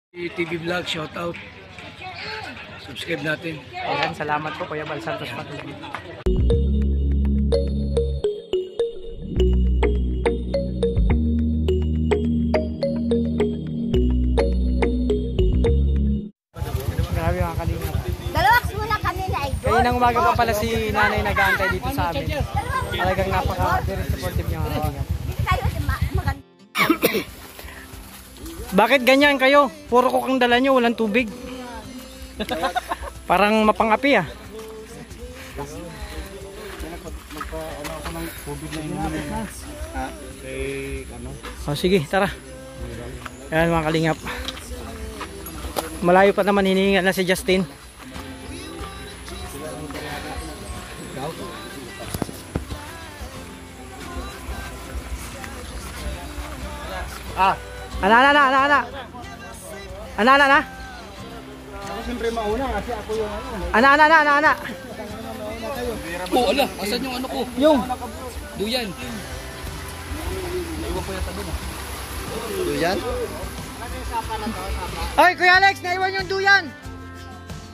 TV Vlog, shout out. Subscribe natin. Ayan, salamat po Kuya Bal Santos Patuloy. Grabe mga kalingap. Dalawaks muna kami na idol. Kaninang umaga pa pala si nanay nag-aantay dito sa amin. Talagang napaka-very supportive niya mga kalingap. Hindi kayo maganda. Bakit ganyan kayo? Puro ko kang dala nyo, walang tubig. Parang mapangapi ah. Oh, sige, tara. Ayan mga kalingap. Malayo pa naman, hinihinga na si Justin. Ana. Ako siyempre mauna kasi ako yung Ana. Oh, ala, asan yung ano ko? Yung Duyan. Naiwan ko yata doon. Duyan? Ay, Kuya Alex, naiwan yung duyan.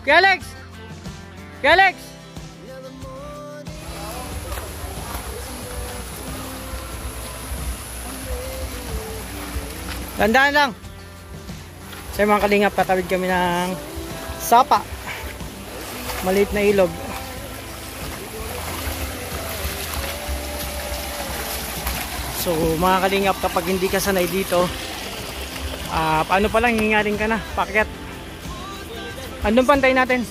Kuya Alex. Tandaan lang. Sa mga kalingap, katawid kami ng sapa. Maliit na ilog. So mga kalingap, kapag hindi ka sanay dito, paano pa lang hingaling ka na, pakyat. Andun pantay natin.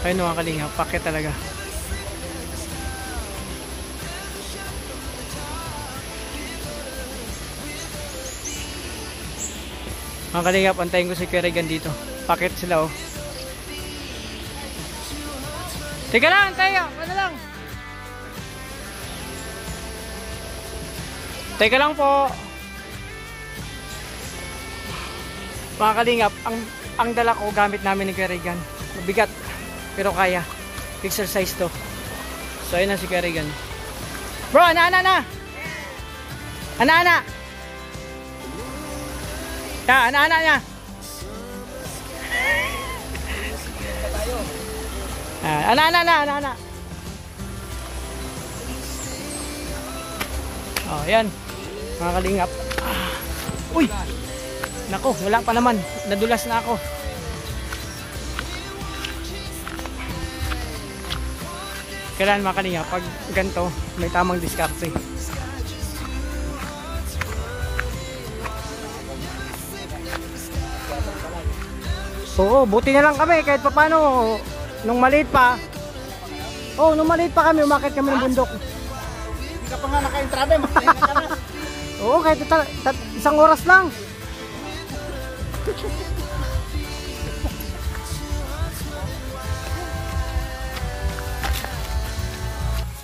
Ayun mga kalingap, pakyat talaga. Mga kalingap, antayin ko si Kuya Regan dito. Pakyat sila oh. Teka lang, tayo, ano lang. Teka lang po. Mga kalingap, ang dala ko gamit namin ni Kuya Regan. Mabigat, pero kaya. Exercise to. So ayun na si Kuya Regan. Bro, ana. Ana. Ya, ana niya. Ana. Oh, yan. Mga kalingap. Uy! Nako, wala pa naman. Nadulas na ako. Kailangan mga kalingap, pag ganito, may tamang diskarte. Oo, buti na lang kami kahit paano nung maliit pa. Oh, nung maliit pa kami, umakit kami ng bundok. Hindi ka pa nga naka-entrada, makahinga ka na. Oo, kahit isang oras lang.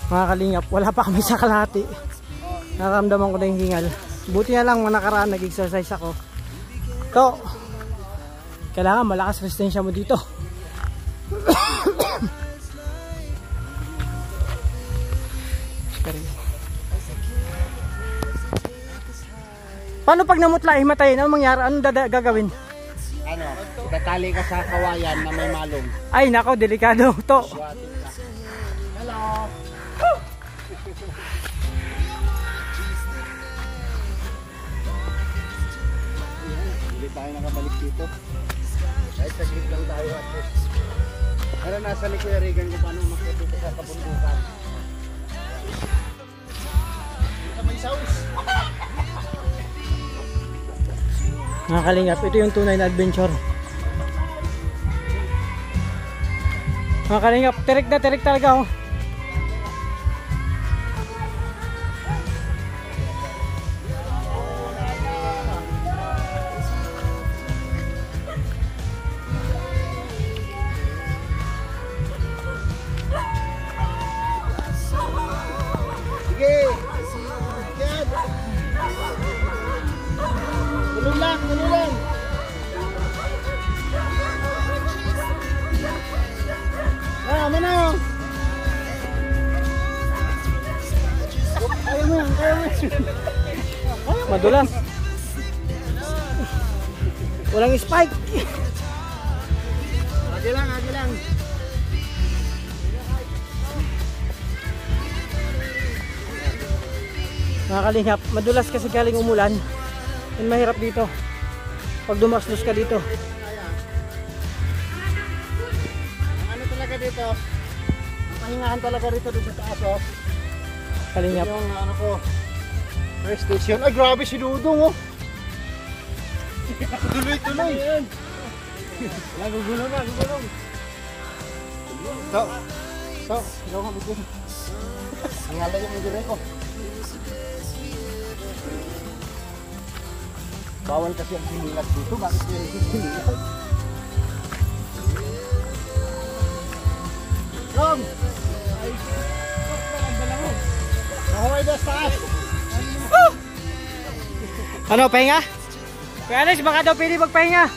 Mga kalingap, wala pa kami sa kalahati. Nakaramdaman ko na yung hingal. Buti na lang nakaraan, nag-exercise ako. To, kailangan malakas resistensya mo dito. Paano pag namutla, himatayin? Anong mangyari? Anong gagawin? Ano, itatali ka sa kawayan na may malong. Ay, nako, delikado to. Hello! Hindi tayo nakabalik dito. Kahit saglit lang tayo at least. Pero nasa ni Kuya Regan kung paano umakyat dito sa kabundukan. Dito may saus. Mga kalingap, ito yung tunay na adventure. Mga kalingap, tirik talaga oh. Sige! Yan! Tulong lang! Ano na? Kaya mo yan. Madulas. Walang spike. Agi lang, agi lang. Mga kalingap, madulas kasi galing umulan. Yan mahirap dito. Pag dumasdos ka dito. Ang ano talaga dito, ang pahingahan talaga rito dito sa taas, oh. Kalingap. Yung ano ko, first station. Ay, grabe si Dudong, oh. Tuloy-tuloy. Nagugulong na, gugulong. Ikaw nga bigyan. Ang halay yung mga ko. Bawal kasi ang sinilat dito. Bakit nyo rin sinilat? Long! Nahuway na sa taas! Ano, pahinga? Kuya Alex, baka daw pwede magpahinga.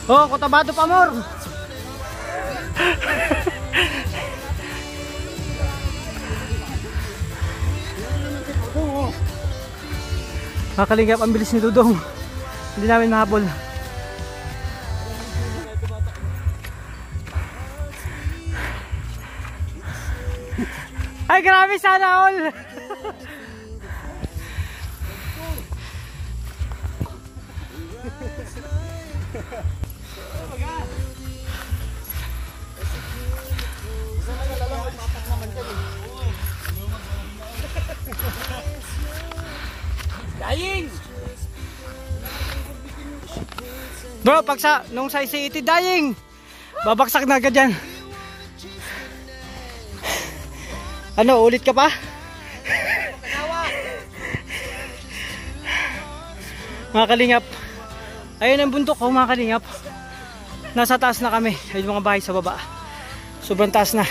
Oh, Cotabato pa more. Makalingap, ang bilis ni Dudong. Hindi namin mahabol. Ay, grabe, sana all. Dying! Bro, nung sa ICET dying, babaksak na agad yan. Ano, ulit ka pa? Mga kalingap, ayun ang bundok ko, mga kalingap. Nasa taas na kami, ayun mga bahay sa baba. Sobrang taas na.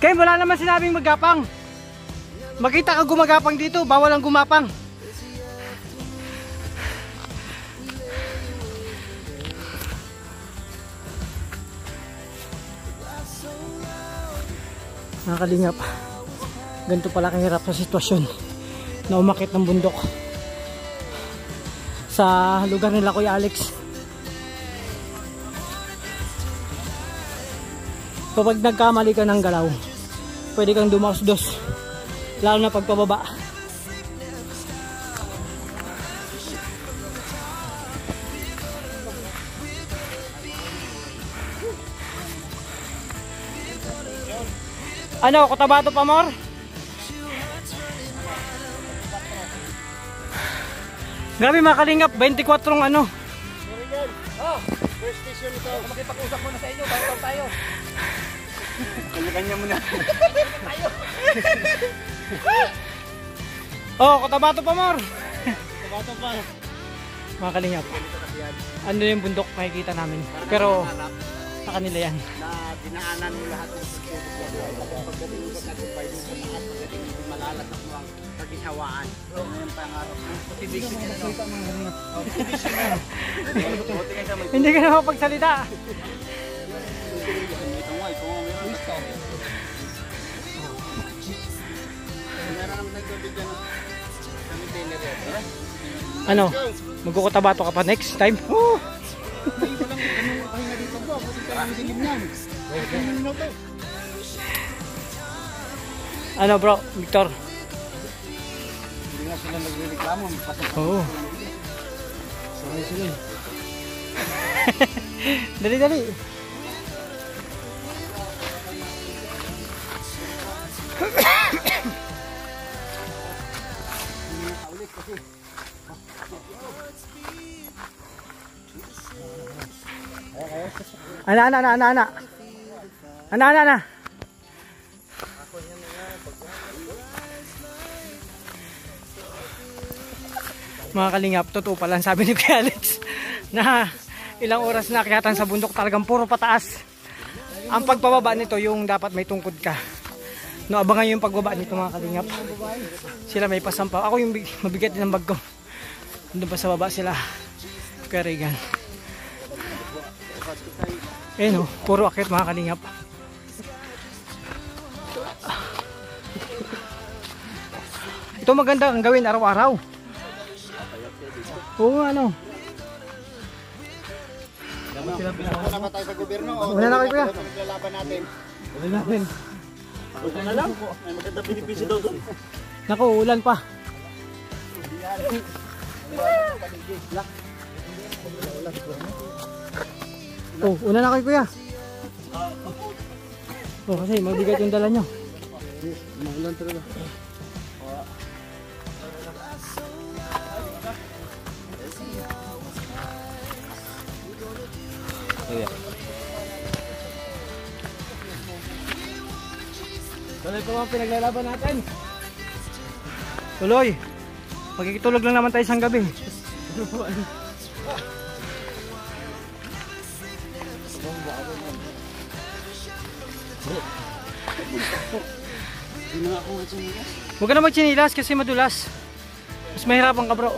Kaya wala naman sinabing magapang. Makita ka gumagapang dito, bawal ang gumapang. Mga kalingap, ganito pala kahirap sa sitwasyon na umakit ng bundok sa lugar nila Kuya Alex. Kapag nagkamali ka ng galaw, pwede kang dumasdos, lalo na pagpababa. Ano, Cotabato pa more? Grabe mga kalingap, 24 ano. Oh, first station ito. Makipag-usap muna sa inyo, bago tayo. Kanya-kanya muna. Oh, Cotabato pa more. Kabato pa. Mga kalingap, ano yung bundok makikita namin. Pero sa kanila yan. Na dinaanan mo lahat ng pagdating mo sa tagumpay dun sa taas, pagdating mo malalatak mo ang kaginhawaan. Ano yung pangarap mo? Motivation yan, ano? Motivation yan. Hindi ka na makapagsalita. Ito nga, ito nga meron. Meron naman nagbibigyan ng kami tailor yan. Ano, magkukotabato ka pa next time? Oh! Hindi ko lang ano pahinga dito bro. Kasi kailangan dilim yan. Ano bro, Victor? Hindi nga sila nagre-reklamo. Oo. Sorry sila. Dali-dali. Ana. Mga kalingap, totoo pala sabi ni Kuya Alex na ilang oras na akyatan sa bundok, talagang puro pataas. Ang pagpababa nito, yung dapat may tungkod ka. No, abangan yung pagbaba nito mga kalingap. Sila may pasampaw. Ako yung mabigat din ng bag ko. Doon pa sa baba sila. Karigan. Eh no, puro akit mga kalingap. Ito maganda ang gawin araw-araw. Oo ano. Wala pa tayo sa gobyerno. Wala na kayo kuya. Naglalaban natin. Wala natin. Wala na lang. May maganda pinipisi daw doon. Naku, ulan pa. Oh, una na kayo kuya. Oh, kasi mabigat yung dala nyo. Maulan talaga. Tuloy po mga pinaglalaban natin. Tuloy. Magkikitulog lang naman tayo isang gabi. Huwag ka na magtsinilas kasi madulas. Mas mahirapan ka bro.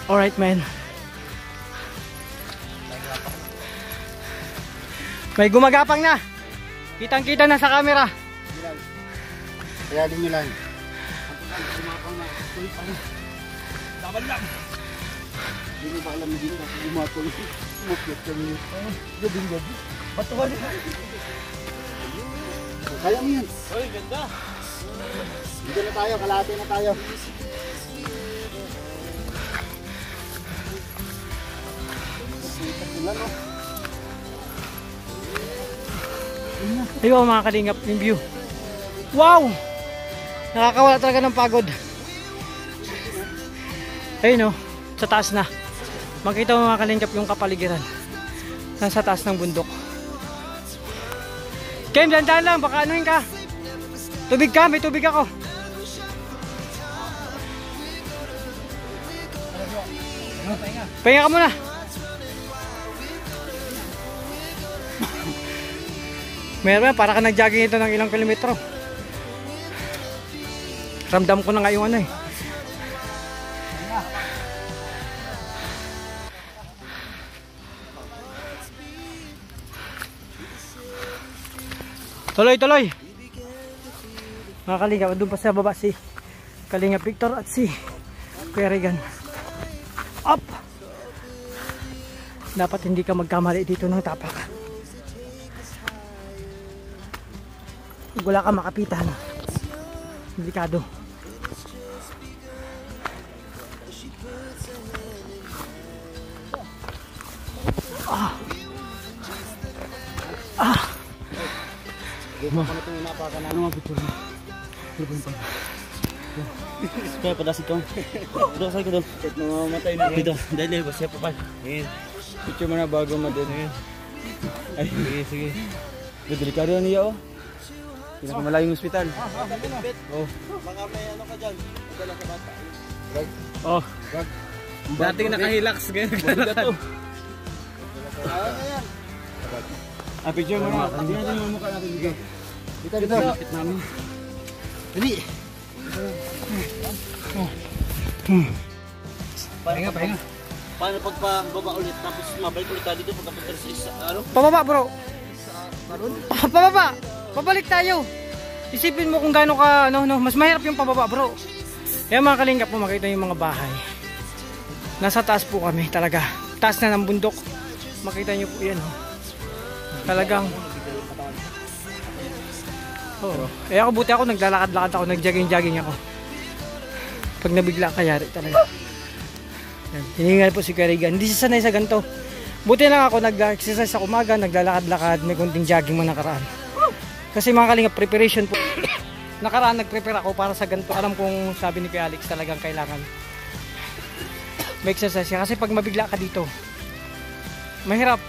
Alright man. May gumagapang na. Kitang kita na sa camera. Kaya din nyo lang. Laban lang. Hindi mo ba alam na dito kasi gumatol. Umukyat kami. Gabing-gabi. Batuhan. Kaya mo yan. Uy, ganda. Dito na tayo, kalahati na tayo. Ayun mga kalingap yung view. Wow! Nakakawala talaga ng pagod. Ayun o, sa taas na. Makita mo mga kalingap yung kapaligiran. Nasa taas ng bundok. Kem, dandan lang, baka anuhin ka. Tubig ka, may tubig ako. Pahinga ka muna. Meron para ka nag-jogging ito ng ilang kilometro. Ramdam ko na nga yung ano eh. Tuloy, tuloy. Mga kalingap, doon pa sa baba si Kalingap Victor at si Kuya Regan. Up! Dapat hindi ka magkamali dito ng tapak. Wala ka makapitan. Delikado. Ah. Ah. Ano nga picture mo? Kaya padasig ka mo. Dito sa doon. Namamatay na. Dito. Dali ba siya pa. Picture mo na bago madin. Ay, sige. Delikado niya oh. Pinakamalayong ospital. Oh. Mga may ano ka dyan? Madala ka bata. Oh. Dating nakahilax. Ganyan. Picture mo na. Tingnan natin yung mukha natin dito. Dito. Lapit namin. Dali. Pahinga. Paano pagpababa ulit tapos mabalik ulit tayo dito pagkapunta sa isa? Ano? Pababa bro. Pababa. Pabalik tayo. Isipin mo kung gaano ka mas mahirap yung pababa bro. Kaya mga kalingap po makita yung mga bahay. Nasa taas po kami talaga. Taas na ng bundok. Makita nyo po yan. Talagang eh ako buti ako naglalakad-lakad ako, nagjogging-jogging ako. Pag nabigla kayari talaga. Hiningal po si Karigan. Hindi siya sanay sa ganito. Buti lang ako nag-exercise sa umaga, naglalakad-lakad, may kunting jogging man nakaraan. Kasi mga kalingap, preparation po. Nakaraan nag-prepare ako para sa ganito. Alam kong sabi ni Kuya Alex talagang kailangan may exercise siya. Kasi pag mabigla ka dito, mahirap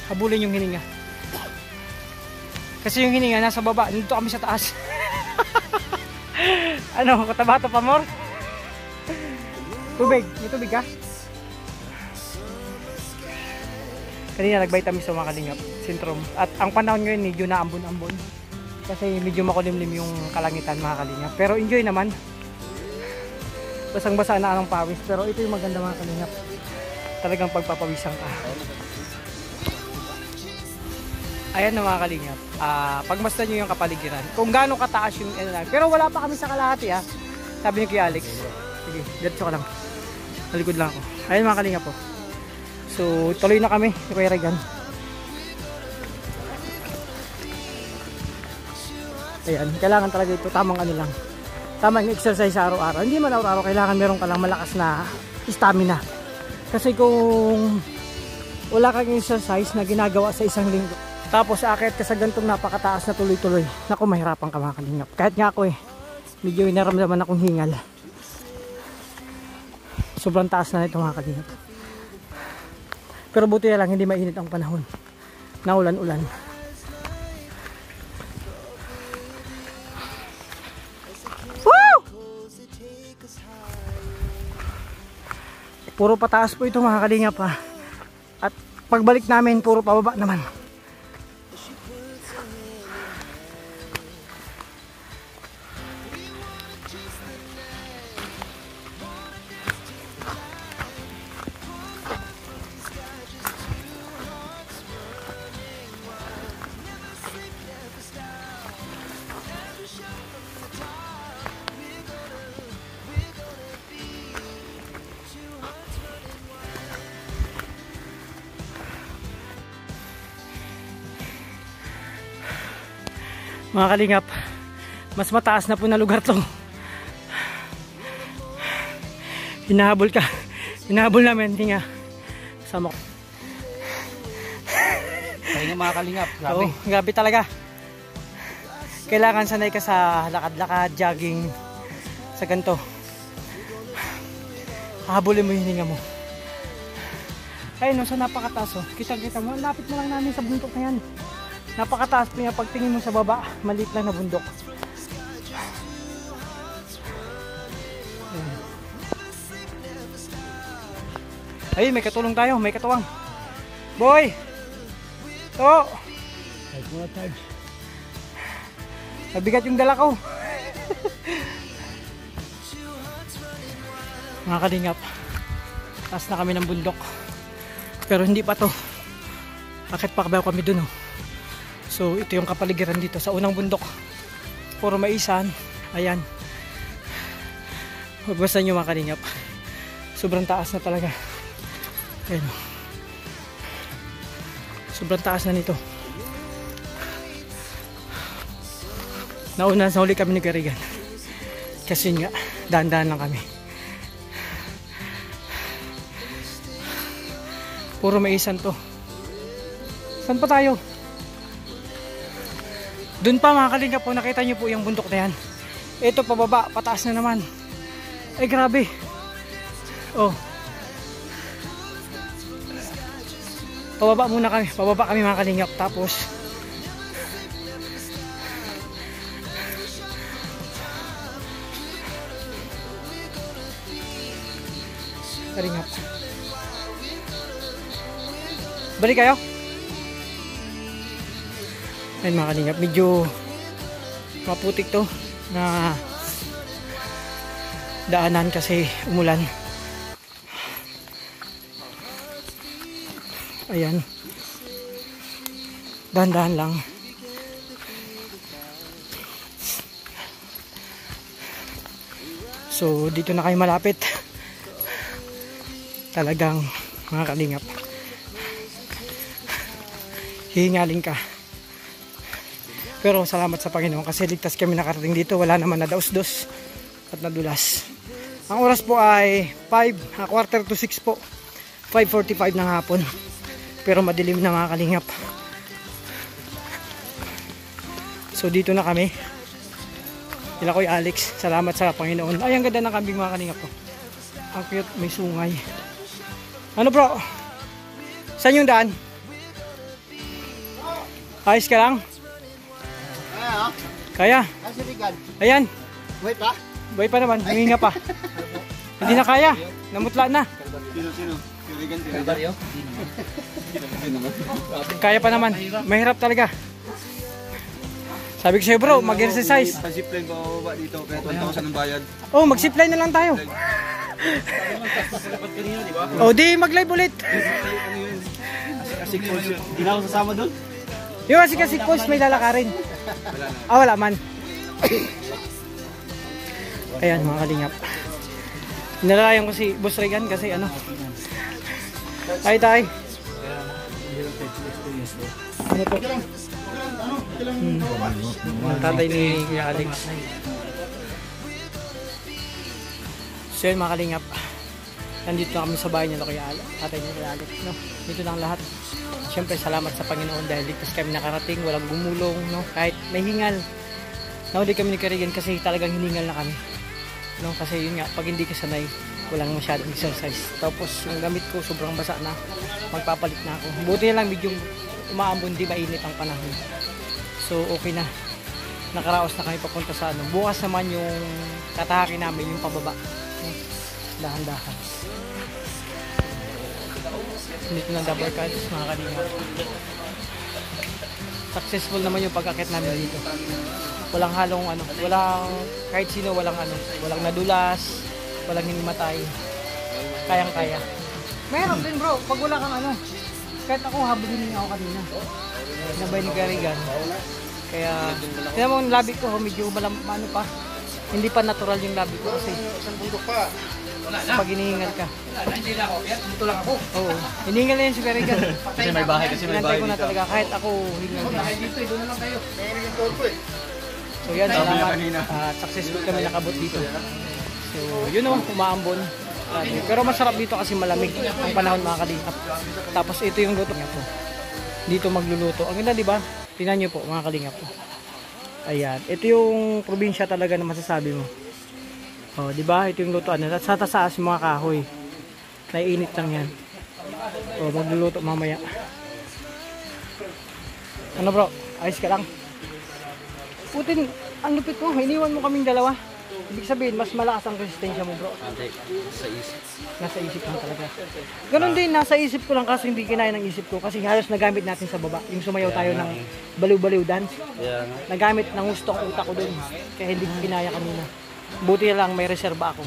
habulin yung hininga. Kasi yung hininga nasa baba, nandito kami sa taas. Ano, katabato pa more? Tubig, may tubig ka? Kanina nag-vitamins sa mga kalingap, Sintrom. At ang panahon ngayon medyo naambon-ambon. Kasi medyo makulimlim yung kalangitan mga kalingap. Pero enjoy naman. Basang-basa na ang pawis. Pero ito yung maganda mga kalingap. Talagang pagpapawisan ka. Ayan na mga kalingap. Pagmasdan nyo yung kapaligiran. Kung gaano kataas yung pero wala pa kami sa kalahati ha. Sabi ni Kuya Alex. Sige, diretso ka lang. Nalikod lang ako. Ayan mga kalingap po. So, tuloy na kami ni Kuya Regan. Ayan, kailangan talaga ito tamang ano lang. Tamang exercise sa araw-araw. Hindi man araw-araw, kailangan meron ka lang malakas na stamina. Kasi kung wala kang exercise na ginagawa sa isang linggo, tapos aakyat ka sa gantong napakataas na tuloy-tuloy, naku, mahirapan ka mga kalingap. Kahit nga ako medyo inaramdaman akong hingal. Sobrang taas na ito mga kalingap. Pero buti na lang hindi mainit ang panahon. Naulan-ulan. Woo! Puro pataas po ito mga kalingap ha. At pagbalik namin puro pababa naman. Mga kalingap, mas mataas na po na lugar to. Hinahabol ka. Hinahabol namin, hindi nga. Sama ko. Kaya mga kalingap, grabe. Oo, grabe talaga. Kailangan sanay ka sa lakad-lakad, jogging, sa ganito. Hahabulin mo yung hininga mo. Ayun, sa napakataas. Kita-kita mo, lapit mo lang namin sa bundok na yan. Napakataas po niya, pagtingin mo sa baba, maliit lang na bundok. Ayun, may katulong tayo, may katuwang. Boy! To! Mabigat yung dala ko. Mga kalingap, taas na kami ng bundok. Pero hindi pa to. Bakit pa kabaw kami dun So ito yung kapaligiran dito sa unang bundok. Puro maisan. Ayan. Magbasa nyo mga kalingap. Sobrang taas na talaga. Ayan. Sobrang taas na nito. Nauna sa huli kami ni Garigan. Kasi nga, dahan-dahan lang kami. Puro maisan to. Saan pa tayo? Doon pa mga kalingap po, nakita nyo po yung bundok na yan. Ito pababa, pataas na naman. Ay grabe. Oh. Pababa muna kami, pababa kami mga kalingap. Tapos kalingap. Balik kayo? Ayun mga kalingap, medyo maputik to na daanan kasi umulan. Ayan, dahan-dahan lang. So dito na kayo malapit. Talagang mga kalingap, hihingalin ka. Pero salamat sa Panginoon kasi ligtas kami nakarating dito. Wala naman na daos-dos at nadulas. Ang oras po ay 5:15 to 6 po. 5:45 ng hapon. Pero madilim na mga kalingap. So dito na kami. Ila ko yung Alex. Salamat sa Panginoon. Ay, ang ganda ng kambing mga kalingap ko. Ang cute, may sungay. Ano bro? Saan yung daan? Ayos ka lang? Kaya? Ayan. Wait pa? Buhay pa naman, huminga pa. Hindi na kaya. Namutla na. Sino? Si Regan, Kaya pa naman. Mahirap talaga. Sabi ko sa'yo bro, mag-exercise. Zipline pa mababa dito, kaya 1,000 ang bayad. Oh, mag-zipline na lang tayo. Oh, di mag-live ulit. Asik Falls yun. Hindi na ako sasama doon. Yung Asik Falls may lalakarin. Wala man. Ayan mga kalingap. Nilalayan ko si Boss Regan kasi ano. Ay tay. Ano to? Ang tatay ni Kuya Alex. So yun mga kalingap, nandito na kami sa bahay niya Kuya Alex, tatay niya Kuya Alex, no? Dito lang lahat. Siyempre salamat sa Panginoon dahil ligtas kami nakarating, walang gumulong, no? Kahit may hingal. Nauli kami ni Karigan kasi talagang hiningal na kami, no? Kasi yun nga, pag hindi ka sanay, walang masyadong exercise. Tapos yung gamit ko sobrang basa na, magpapalit na ako. Buti na lang medyo umaambon, di mainit ang panahon. So okay na, nakaraos na kami papunta sa ano. Bukas naman yung tatahakin namin yung pababa, no? Dahan-dahan. Dito ng double cuts mga kalingap. Successful naman yung pag-akit namin dito. Walang halong ano, walang kahit sino, walang ano, walang nadulas, walang hinimatay. Kayang-kaya. Meron din bro, pag wala kang ano, kahit ako habulin ako kanina. Nabay ni Karigan. Kaya, tignan mo yung labi ko, medyo ano pa. Hindi pa natural yung labi ko kasi pag hinihingal ka. Hindi na ako. Dito lang ako. Oo. Hinihingal na yun si Karigan. Kasi may bahay, Pinantay ko na talaga kahit ako hingal din. Dito, doon na lang kayo. So yan, salamat. Successful kami nakabot dito. So yun o, umaambon. Pero masarap dito kasi malamig ang panahon mga kalingap. Tapos ito yung luto niya po. Dito magluluto. Ang ganda, di ba? Tingnan niyo po mga kalingap. Ayan, ito yung probinsya talaga na masasabi mo. Oh, di ba? Ito yung lutoan nila. Sa taas yung mga kahoy. Naiinit lang yan. Oh, magluluto mamaya. Ano bro? Ayos ka lang. Putin, ang lupit mo. Iniwan mo kaming dalawa. Ibig sabihin, mas malakas ang resistensya mo bro. Sa isip. Nasa isip lang talaga. Ganon din, nasa isip ko lang kasi hindi kinaya ng isip ko. Kasi halos nagamit natin sa baba. Yung sumayaw tayo ng baliw-baliw dance. Yeah. Nagamit ng gusto ang utak ko dun. Kaya hindi ko kinaya kanina. Buti lang may reserba ako.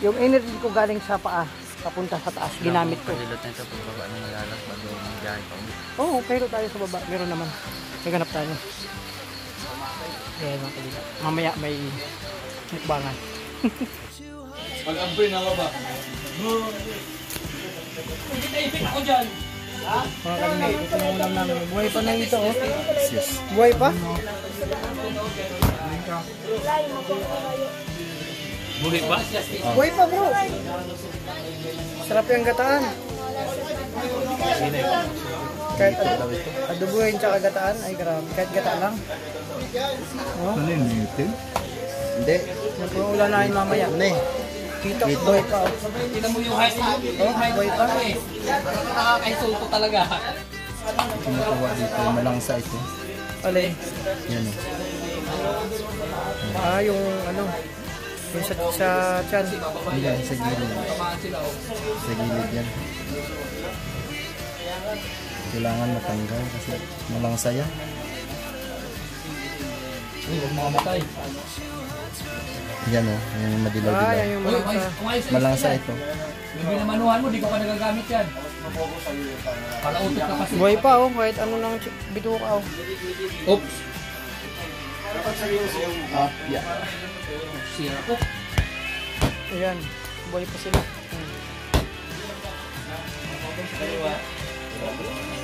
Yung energy ko galing sa paa, papunta sa taas, ginamit ko. Palilot na ito pagbaba ng malalas bago mag-gahay pa. Oo, pero tayo sa baba. Meron naman. Naganap tayo. Ayan mga kalingap. Mamaya may mukbangan. Pag-ampay na ba? Ako dyan. Mga kalingap, ito yung ulam namin. Buhay pa na ito, oh. Buhay pa? Buhay pa? Buhay pa, bro. Sarap yung gataan. Kahit adobuhin tsaka gataan, ay grabe. Kahit gata lang. Oh. Ano yung meeting? Hindi. Yan po yung ulan namin mamaya. Dito, buhay pa. Tignan mo yung height. Oh, buhay pa. Nakakaisuto talaga. Kumukuha dito yung malangsa ito. Alay. Yan o. Yung ano, yung sa tiyan. Hindi yan, sa gilid. Sa gilid yan. Kailangan matanggal kasi malangsa yan. Huwag makamatay. Yan o, yung madilaw-dilaw. Yan yung mga Malangsa ito. Yung binamanuhan mo, di ko pa nagagamit yan. Palautot ka kasi. buhay pa, oh. Kahit ano nang bituka, oh. Oops. Yeah. Sira ko. Ayan, buhay pa sila.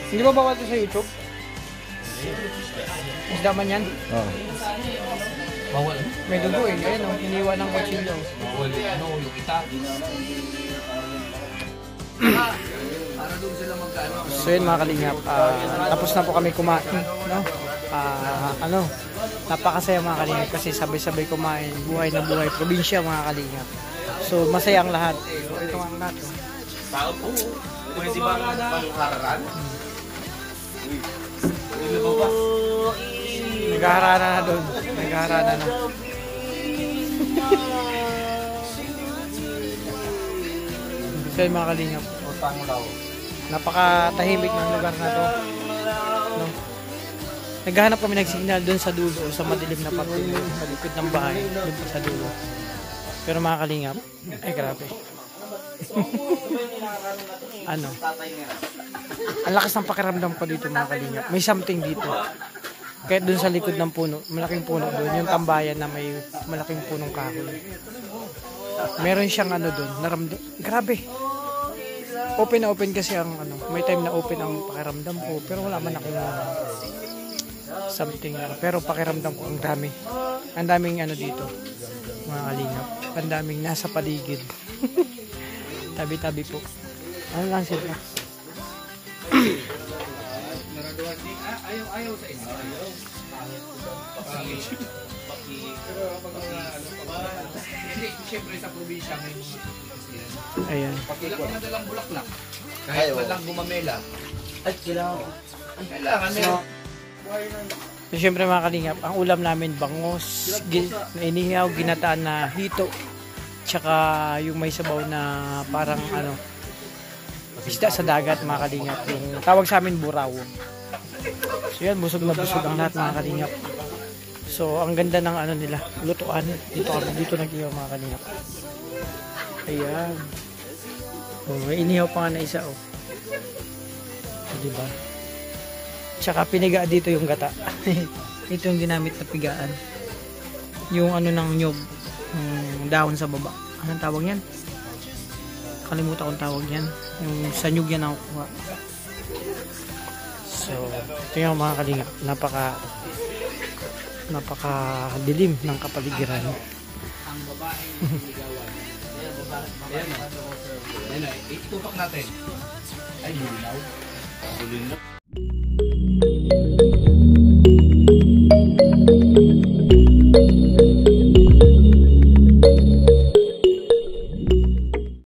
Hindi ba bawal ito sa YouTube? Isda man yan. Oo. Bawal. May dugo eh. Ayan o, iniwan ng kutsilyo. Bawal. Ano, yung kita. Para doon sila magkano. So yun mga kalingap, tapos na po kami kumain. No? Napakasaya mga kalingap kasi sabay-sabay kumain. Buhay na buhay, probinsya mga kalingap. So masaya ang lahat. So ito ang lahat. Tao po. Pwede ba hararan? Naghaharana na doon. Naghaharana na. So yun mga kalingap. Utang mo daw. Napakatahimik ng lugar na to. No? Naghahanap kami ng signal doon sa dulo, sa madilim na patungo, sa likod ng bahay, doon pa sa dulo. Pero mga kalingap, ay grabe. Ano? Ang lakas ng pakiramdam ko dito mga kalingap. May something dito. Kahit doon sa likod ng puno, malaking puno doon, yung tambayan na may malaking punong kahoy. Meron siyang ano doon, naramdam. Grabe. Open na open kasi ang ano, may time na open ang pakiramdam ko, pero wala man akong something. Pero pakiramdam ko ang dami. Ang daming ano dito, mga kalingap. Ang daming nasa paligid. Tabi-tabi po. Ano lang sila? Ayaw sa isa. Hindi, siyempre sa probinsya may mga yan. Ayan. Pag ilang ka nadalang bulaklak, kahit man lang gumamela, Ay, kailangan. kailangan may... So, syempre mga kalingap, ang ulam namin bangos, na inihaw, ginataan na hito, tsaka yung may sabaw na parang ano, isda sa dagat mga kalingap, yung tawag sa amin buraw. So yan, busog na busog ang lahat mga kalingap. So ang ganda ng ano nila, lutuan. Dito nag-ihaw mga kalingap. Ayan. Oh, may inihaw pa nga na isa oh. Diba? Tsaka piniga dito yung gata. Ito yung ginamit na pigaan. Yung ano ng nyog, dahon sa baba. Anong tawag yan? Kalimutan kong tawag yan. Yung sa nyug yan ako kuha. So, ito yung mga kalingap. Napaka dilim ng kapaligiran. Ang babae Ayan na, itupak natin. Ay, linaw. Linaw.